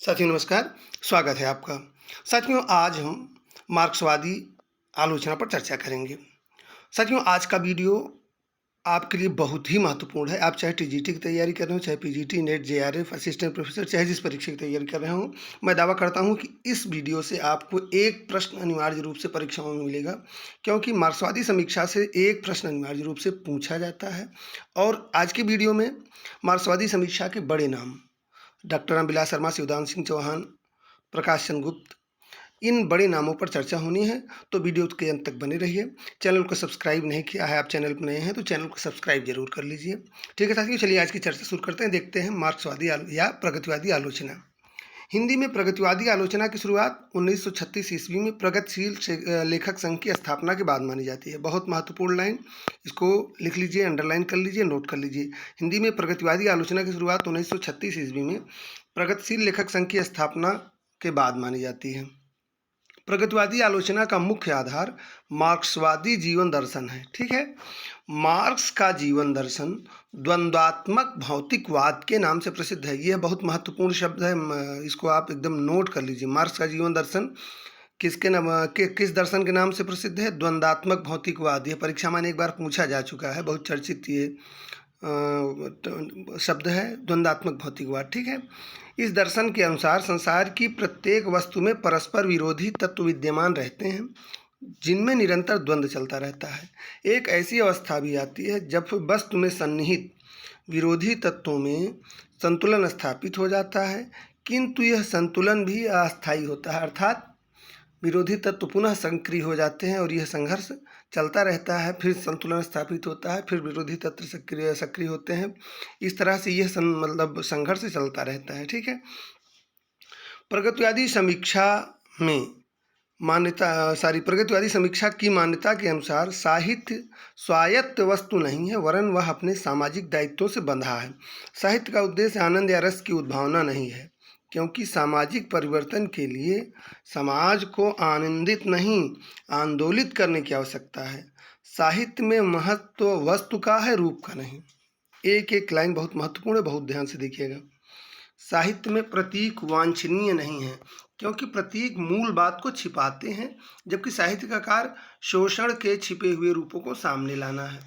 साथियों नमस्कार, स्वागत है आपका। साथियों आज हम मार्क्सवादी आलोचना पर चर्चा करेंगे। साथियों आज का वीडियो आपके लिए बहुत ही महत्वपूर्ण है। आप चाहे टीजीटी की तैयारी कर रहे हो, चाहे PGT, net, JRF, assistant professor, चाहे जिस परीक्षा की तैयारी कर रहे हो, मैं दावा करता हूं कि इस वीडियो से आपको एक प्रश्न अनिवार्य रूप से परीक्षाओं में मिलेगा, क्योंकि मार्क्सवादी समीक्षा से एक प्रश्न अनिवार्य रूप से पूछा जाता है। और आज के वीडियो में मार्क्सवादी समीक्षा के बड़े नाम डॉक्टर रामविलास शर्मा, शिवदान सिंह चौहान, प्रकाश चंद्र गुप्त, इन बड़े नामों पर चर्चा होनी है, तो वीडियो के अंत तक बने रहिए। चैनल को सब्सक्राइब नहीं किया है, आप चैनल पर नए हैं तो चैनल को सब्सक्राइब जरूर कर लीजिए। ठीक है साथियों, चलिए आज की चर्चा शुरू करते हैं। देखते हैं मार्क्सवादी या प्रगतिवादी आलोचना। हिंदी में प्रगतिवादी आलोचना की शुरुआत 1936 ईस्वी में प्रगतिशील लेखक संघ की स्थापना के बाद मानी जाती है। बहुत महत्वपूर्ण लाइन, इसको लिख लीजिए, अंडरलाइन कर लीजिए, नोट कर लीजिए। हिंदी में प्रगतिवादी आलोचना की शुरुआत 1936 ईस्वी में प्रगतिशील लेखक संघ की स्थापना के बाद मानी जाती है। प्रगतिवादी आलोचना का मुख्य आधार मार्क्सवादी जीवन दर्शन है। ठीक है, मार्क्स का जीवन दर्शन द्वंद्वात्मक भौतिकवाद के नाम से प्रसिद्ध है। यह बहुत महत्वपूर्ण शब्द है, इसको आप एकदम नोट कर लीजिए। मार्क्स का जीवन दर्शन किसके नाम किस दर्शन के नाम से प्रसिद्ध है? द्वंद्वात्मक भौतिकवाद। यह परीक्षा में एक बार पूछा जा चुका है, बहुत चर्चित ये शब्द है, द्वंद्वात्मक भौतिकवाद। ठीक है, इस दर्शन के अनुसार संसार की प्रत्येक वस्तु में परस्पर विरोधी तत्व विद्यमान रहते हैं, जिनमें निरंतर द्वंद्व चलता रहता है। एक ऐसी अवस्था भी आती है जब वस्तु में सन्निहित विरोधी तत्वों में संतुलन स्थापित हो जाता है, किंतु यह संतुलन भी अस्थायी होता है, अर्थात विरोधी तत्व पुनः सक्रिय हो जाते हैं और यह संघर्ष चलता रहता है। फिर संतुलन स्थापित होता है, फिर विरोधी तत्व सक्रिय होते हैं। इस तरह से यह संघर्ष चलता रहता है। ठीक है, प्रगतिवादी समीक्षा की मान्यता के अनुसार साहित्य स्वायत्त वस्तु नहीं है, वरन वह अपने सामाजिक दायित्वों से बंधा है। साहित्य का उद्देश्य आनंद या रस की उद्भावना नहीं है, क्योंकि सामाजिक परिवर्तन के लिए समाज को आनंदित नहीं, आंदोलित करने की आवश्यकता है। साहित्य में महत्व वस्तु का है, रूप का नहीं। एक एक लाइन बहुत महत्वपूर्ण है, बहुत ध्यान से देखिएगा। साहित्य में प्रतीक वांछनीय नहीं है, क्योंकि प्रतीक मूल बात को छिपाते हैं, जबकि साहित्य का कार्य शोषण के छिपे हुए रूपों को सामने लाना है।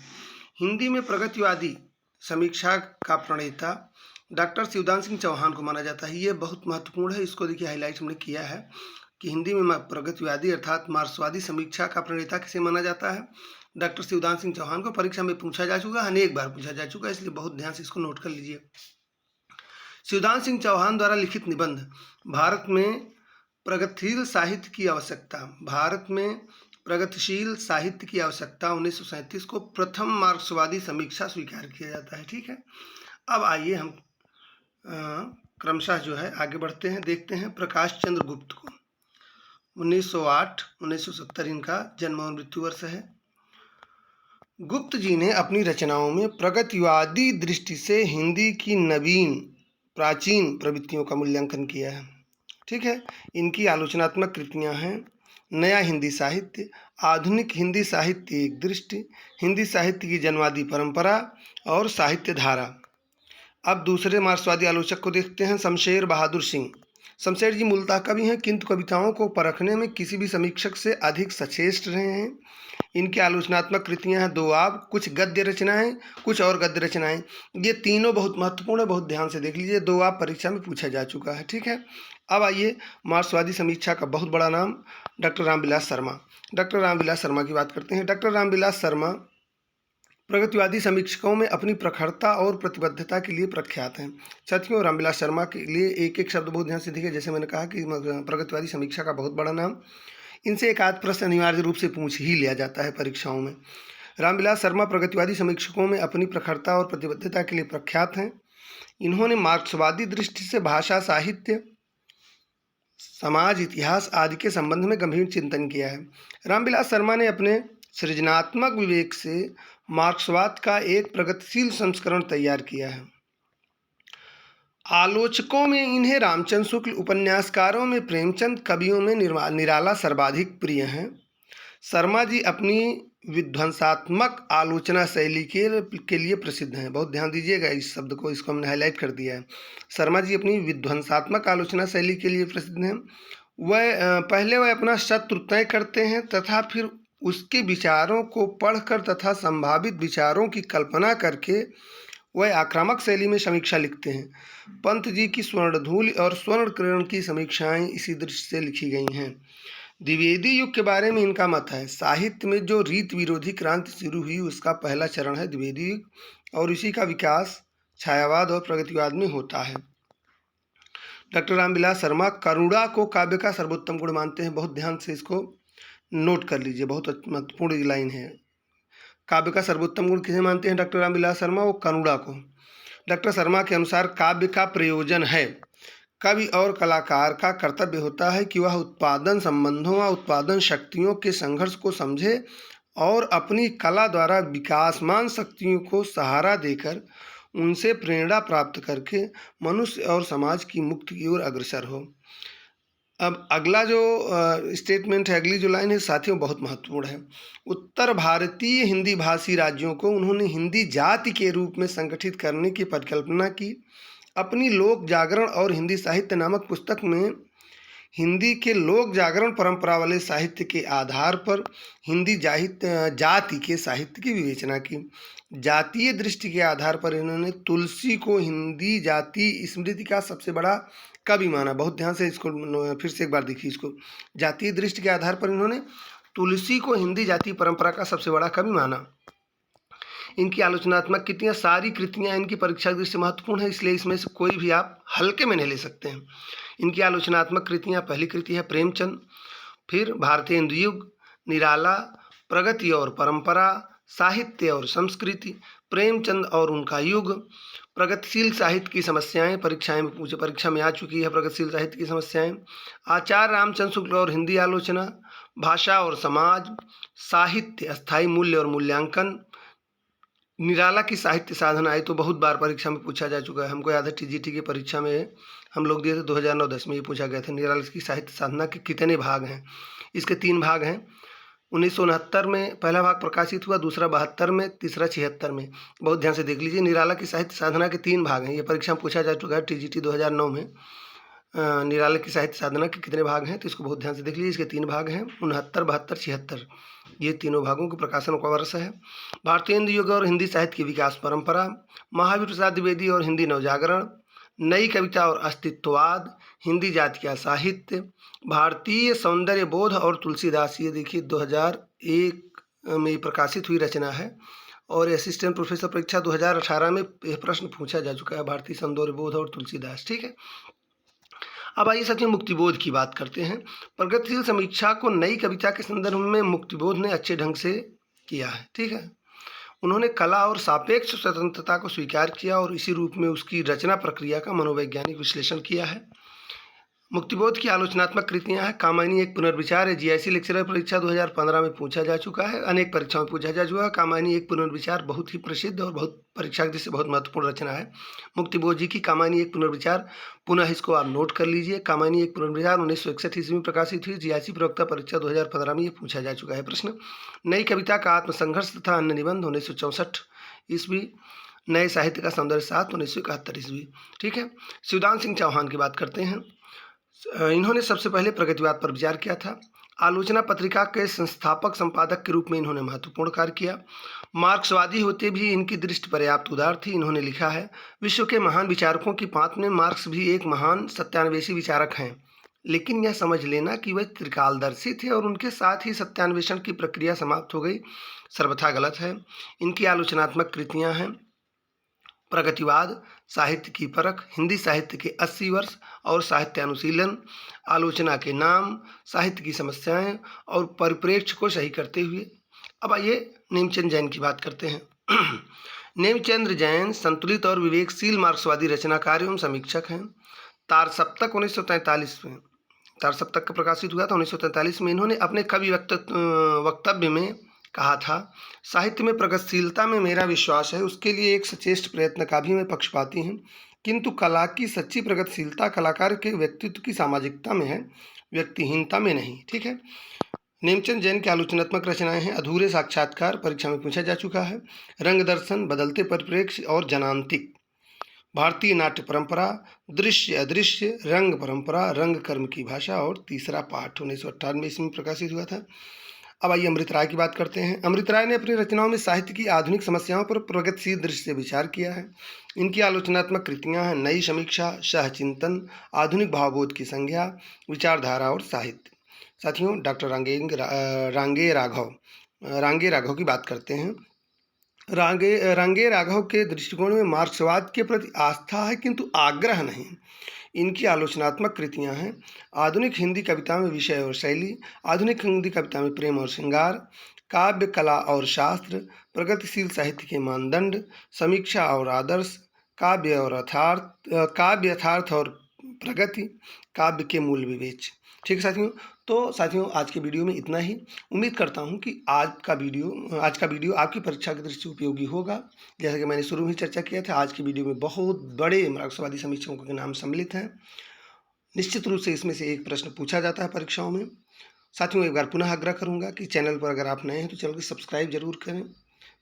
हिंदी में प्रगतिवादी समीक्षा का प्रणेता डॉक्टर शिवदान सिंह चौहान को माना जाता है। ये बहुत महत्वपूर्ण है, इसको देखिए हाईलाइट हमने किया है कि हिंदी में प्रगतिवादी अर्थात मार्क्सवादी समीक्षा का प्रणेता किसे माना जाता है? डॉक्टर शिवदान सिंह चौहान को परीक्षा में पूछा जा चुका है, अनेक बार पूछा जा चुका है, इसलिए बहुत ध्यान से इसको नोट कर लीजिए। शिवदान सिंह चौहान द्वारा लिखित निबंध भारत में प्रगतिशील साहित्य की आवश्यकता, 1937 को प्रथम मार्क्सवादी समीक्षा स्वीकार किया जाता है। ठीक है, अब आइए हम क्रमशः जो है आगे बढ़ते हैं। देखते हैं प्रकाश चंद्र गुप्त को 1908-1970 इनका जन्म और मृत्यु वर्ष है। गुप्त जी ने अपनी रचनाओं में प्रगतिवादी दृष्टि से हिंदी की नवीन प्राचीन प्रवृत्तियों का मूल्यांकन किया है। ठीक है, इनकी आलोचनात्मक कृतियां हैं नया हिंदी साहित्य, आधुनिक हिंदी साहित्य एक दृष्टि, हिंदी साहित्य की जन्मवादी परंपरा और साहित्य धारा। अब दूसरे मार्क्सवादी आलोचक को देखते हैं, शमशेर बहादुर सिंह। शमशेर जी मूलतः कवि हैं, किंतु कविताओं को परखने में किसी भी समीक्षक से अधिक सचेष्ट रहे हैं। इनकी आलोचनात्मक कृतियां हैं दो आब, कुछ गद्य रचनाएं, कुछ और गद्य रचनाएं। ये तीनों बहुत महत्वपूर्ण है, बहुत ध्यान से देख लीजिए। दो आब परीक्षा में पूछा जा चुका है। ठीक है, अब आइए मार्क्सवादी समीक्षा का बहुत बड़ा नाम डॉक्टर रामविलास शर्मा। डॉक्टर रामविलास शर्मा की बात करते हैं। डॉक्टर रामविलास शर्मा प्रगतिवादी समीक्षकों में अपनी प्रखरता और प्रतिबद्धता के लिए प्रख्यात हैं। साथियों, रामविलास शर्मा के लिए एक एक शब्द बहुत ध्यान से देखिए। जैसे मैंने कहा कि प्रगतिवादी समीक्षा का बहुत बड़ा नाम, इनसे एक आध प्रश्न अनिवार्य रूप से पूछ ही लिया जाता है परीक्षाओं में। रामविलास शर्मा प्रगतिवादी समीक्षकों में अपनी प्रखरता और प्रतिबद्धता के लिए प्रख्यात हैं। इन्होंने मार्क्सवादी दृष्टि से भाषा, साहित्य, समाज, इतिहास आदि के संबंध में गंभीर चिंतन किया है। रामविलास शर्मा ने अपने सृजनात्मक विवेक से मार्क्सवाद का एक प्रगतिशील संस्करण तैयार किया है। आलोचकों में इन्हें रामचंद्र शुक्ल, उपन्यासकारों में प्रेमचंद, कवियों में निराला सर्वाधिक प्रिय हैं। शर्मा जी अपनी विध्वंसात्मक आलोचना शैली के लिए प्रसिद्ध हैं। बहुत ध्यान दीजिएगा इस शब्द को, इसको हमने हाईलाइट कर दिया है। शर्मा जी अपनी विध्वंसात्मक आलोचना शैली के लिए प्रसिद्ध हैं। पहले वह अपना शत्रु तय करते हैं तथा फिर उसके विचारों को पढ़कर तथा संभावित विचारों की कल्पना करके वह आक्रामक शैली में समीक्षा लिखते हैं। पंत जी की स्वर्णधूल और स्वर्ण किरण की समीक्षाएं इसी दृष्टि से लिखी गई हैं। द्विवेदी युग के बारे में इनका मत है। साहित्य में जो रीत विरोधी क्रांति शुरू हुई उसका पहला चरण है द्विवेदी युग और इसी का विकास छायावाद और प्रगतिवाद में होता है। डॉक्टर रामविलास शर्मा करुणा को काव्य का सर्वोत्तम गुण मानते हैं। बहुत ध्यान से इसको नोट कर लीजिए, बहुत महत्वपूर्ण लाइन है। काव्य का सर्वोत्तम गुण किसे मानते हैं डॉक्टर रामविलास शर्मा? वो करुणा को। डॉक्टर शर्मा के अनुसार काव्य का प्रयोजन है, कवि और कलाकार का कर्तव्य होता है कि वह उत्पादन संबंधों व उत्पादन शक्तियों के संघर्ष को समझे और अपनी कला द्वारा विकासमान शक्तियों को सहारा देकर उनसे प्रेरणा प्राप्त करके मनुष्य और समाज की मुक्ति की ओर अग्रसर हो। अब अगला जो स्टेटमेंट है, अगली जो लाइन है साथियों, बहुत महत्वपूर्ण है। उत्तर भारतीय हिंदी भाषी राज्यों को उन्होंने हिंदी जाति के रूप में संगठित करने की परिकल्पना की। अपनी लोक जागरण और हिंदी साहित्य नामक पुस्तक में हिंदी के लोक जागरण परंपरा वाले साहित्य के आधार पर हिंदी जाति के साहित्य की विवेचना की। जातीय दृष्टि के आधार पर इन्होंने तुलसी को हिंदी जाति स्मृति का सबसे बड़ा कवि माना। बहुत ध्यान से इसको फिर से एक बार देखिए इसको। जातीय दृष्टि के आधार पर इन्होंने तुलसी को हिंदी जाति परंपरा का सबसे बड़ा कवि माना। इनकी आलोचनात्मक कृतियाँ, सारी कृतियाँ इनकी परीक्षा दृष्टि से महत्वपूर्ण है, इसलिए इसमें से कोई भी आप हल्के में नहीं ले सकते हैं। इनकी आलोचनात्मक कृतियाँ, पहली कृति है प्रेमचंद, फिर भारतीय हिंदू युग, निराला, प्रगति और परंपरा, साहित्य और संस्कृति, प्रेमचंद और उनका युग, प्रगतिशील साहित्य की समस्याएं, परीक्षा में आ चुकी है प्रगतिशील साहित्य की समस्याएं, आचार्य रामचंद्र शुक्ल और हिंदी आलोचना, भाषा और समाज, साहित्य, अस्थायी मूल्य और मूल्यांकन। निराला की साहित्य साधना आई तो बहुत बार परीक्षा में पूछा जा चुका है। हमको याद है टीजीटी की परीक्षा में हम लोग दिए थे 2009-10 में, ये पूछा गया था निराला की साहित्य साधना के कितने भाग हैं। इसके 3 भाग हैं। 1969 में पहला भाग प्रकाशित हुआ, दूसरा 72 में, तीसरा 76 में। बहुत ध्यान से देख लीजिए, निराला की साहित्य साधना के 3 भाग हैं। ये परीक्षा में पूछा जा चुका है टीजीटी 2009 में। निराला की साहित्य साधना के कितने भाग हैं तो इसको बहुत ध्यान से देख लीजिए। इसके 3 भाग हैं, 69, 72, 76। ये तीनों भागों के प्रकाशन का वर्ष है। भारतीय हिंदी युग और हिंदी साहित्य की विकास परंपरा, महावीर प्रसाद द्विवेदी और हिंदी नवजागरण, नई कविता और अस्तित्ववाद, हिंदी जाति का साहित्य, भारतीय सौंदर्य बोध और तुलसीदास। ये देखिए 2001 में प्रकाशित हुई रचना है और असिस्टेंट प्रोफेसर परीक्षा 2018 में यह प्रश्न पूछा जा चुका है, भारतीय सौंदर्य बोध और तुलसीदास। ठीक है, अब आइए साथियों मुक्तिबोध की बात करते हैं। प्रगतिशील समीक्षा को नई कविता के संदर्भ में मुक्तिबोध ने अच्छे ढंग से किया है। ठीक है, उन्होंने कला और सापेक्ष स्वतंत्रता को स्वीकार किया और इसी रूप में उसकी रचना प्रक्रिया का मनोवैज्ञानिक विश्लेषण किया है। मुक्तिबोध की आलोचनात्मक कृतियां हैं। कामायनी एक पुनर्विचार है, जीआईसी लेक्चरर परीक्षा 2015 में पूछा जा चुका है, अनेक परीक्षाओं में पूछा जा चुका है। कामायनी एक पुनर्विचार बहुत ही प्रसिद्ध और बहुत परीक्षा दृष्टि से बहुत महत्वपूर्ण रचना है। मुक्तिबोध जी की कामायनी एक पुनर्विचार, पुनः इसको आप नोट कर लीजिए। कामायनी एक पुनर्विचार 1961 ईस्वी में प्रकाशित हुई, जीआईसी प्रवक्ता परीक्षा 2015 में ये पूछा जा चुका है प्रश्न। नई कविता का आत्मसंघर्ष तथा अन्य निबंध 1964 ईस्वी, नए साहित्य का सौंदर्य साथ 1971 ईस्वी। ठीक है, शिवदान सिंह चौहान की बात करते हैं। इन्होंने सबसे पहले प्रगतिवाद पर विचार किया था। आलोचना पत्रिका के संस्थापक संपादक के रूप में इन्होंने महत्वपूर्ण कार्य किया। मार्क्सवादी होते भी इनकी दृष्टि पर्याप्त उदार थी। इन्होंने लिखा है, विश्व के महान विचारकों की पांत में मार्क्स भी एक महान सत्यान्वेषी विचारक हैं, लेकिन यह समझ लेना कि वह त्रिकालदर्शी थे और उनके साथ ही सत्यान्वेषण की प्रक्रिया समाप्त हो गई, सर्वथा गलत है। इनकी आलोचनात्मक कृतियाँ हैं प्रगतिवाद, साहित्य की परख, हिंदी साहित्य के 80 वर्ष और साहित्य अनुशीलन, आलोचना के नाम, साहित्य की समस्याएं और परिप्रेक्ष्य को सही करते हुए। अब आइए नेमचंद जैन की बात करते हैं। नेमचंद्र जैन संतुलित और विवेकशील मार्क्सवादी रचनाकार एवं समीक्षक हैं। तारसप्तक 1943 में तारसप्तक का प्रकाशित हुआ था 1943 में। इन्होंने अपने कवि वक्तव्य में कहा था, साहित्य में प्रगतिशीलता में मेरा विश्वास है, उसके लिए एक सचेष्ट प्रयत्न का भी मैं पक्षपाती हूँ, किंतु कला की सच्ची प्रगतिशीलता कलाकार के व्यक्तित्व की सामाजिकता में है, व्यक्तिहीनता में नहीं। ठीक है, नेमचंद जैन की आलोचनात्मक रचनाएं हैं अधूरे साक्षात्कार, परीक्षा में पूछा जा चुका है। रंग दर्शन, बदलते परिप्रेक्ष्य और जनांतिक, भारतीय नाट्य परंपरा, दृश्य अदृश्य, रंग परंपरा, रंग कर्म की भाषा और तीसरा पाठ 1998 ईस्वी में प्रकाशित हुआ था। अब आइए अमृत राय की बात करते हैं। अमृत राय ने अपनी रचनाओं में साहित्य की आधुनिक समस्याओं पर प्रगतिशील दृष्टि से विचार किया है। इनकी आलोचनात्मक कृतियां हैं नई समीक्षा, सहचिंतन, आधुनिक भावबोध की संज्ञा, विचारधारा और साहित्य। साथियों, डॉक्टर रांगे राघव की बात करते हैं। रांगे राघव के दृष्टिकोण में मार्क्सवाद के प्रति आस्था है किंतु आग्रह नहीं। इनकी आलोचनात्मक कृतियां हैं आधुनिक हिंदी कविता में विषय और शैली, आधुनिक हिंदी कविता में प्रेम और श्रृंगार, काव्य कला और शास्त्र, प्रगतिशील साहित्य के मानदंड, समीक्षा और आदर्श, काव्य यथार्थ और प्रगति, काव्य के मूल विवेच। ठीक है साथियों, तो साथियों आज के वीडियो में इतना ही। उम्मीद करता हूं कि आज का वीडियो आपकी परीक्षा की दृष्टि से उपयोगी होगा। जैसा कि मैंने शुरू में ही चर्चा किया था, आज की वीडियो में बहुत बड़े मार्क्सवादी समीक्षकों के नाम सम्मिलित हैं। निश्चित रूप से इसमें से एक प्रश्न पूछा जाता है परीक्षाओं में। साथियों, एक बार पुनः आग्रह करूंगा कि चैनल पर अगर आप नए हैं तो चैनल को सब्सक्राइब जरूर करें,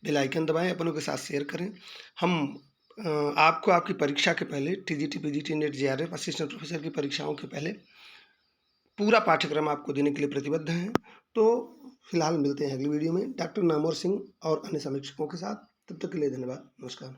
बेल आइकन दबाएं, अपनों के साथ शेयर करें। हम आपको आपकी परीक्षा के पहले TGT, PGT, net, JRF, assistant professor की परीक्षाओं के पहले पूरा पाठ्यक्रम आपको देने के लिए प्रतिबद्ध हैं। तो फिलहाल मिलते हैं अगली वीडियो में डॉक्टर नामवर सिंह और अन्य समीक्षकों के साथ। तब तक के लिए धन्यवाद, नमस्कार।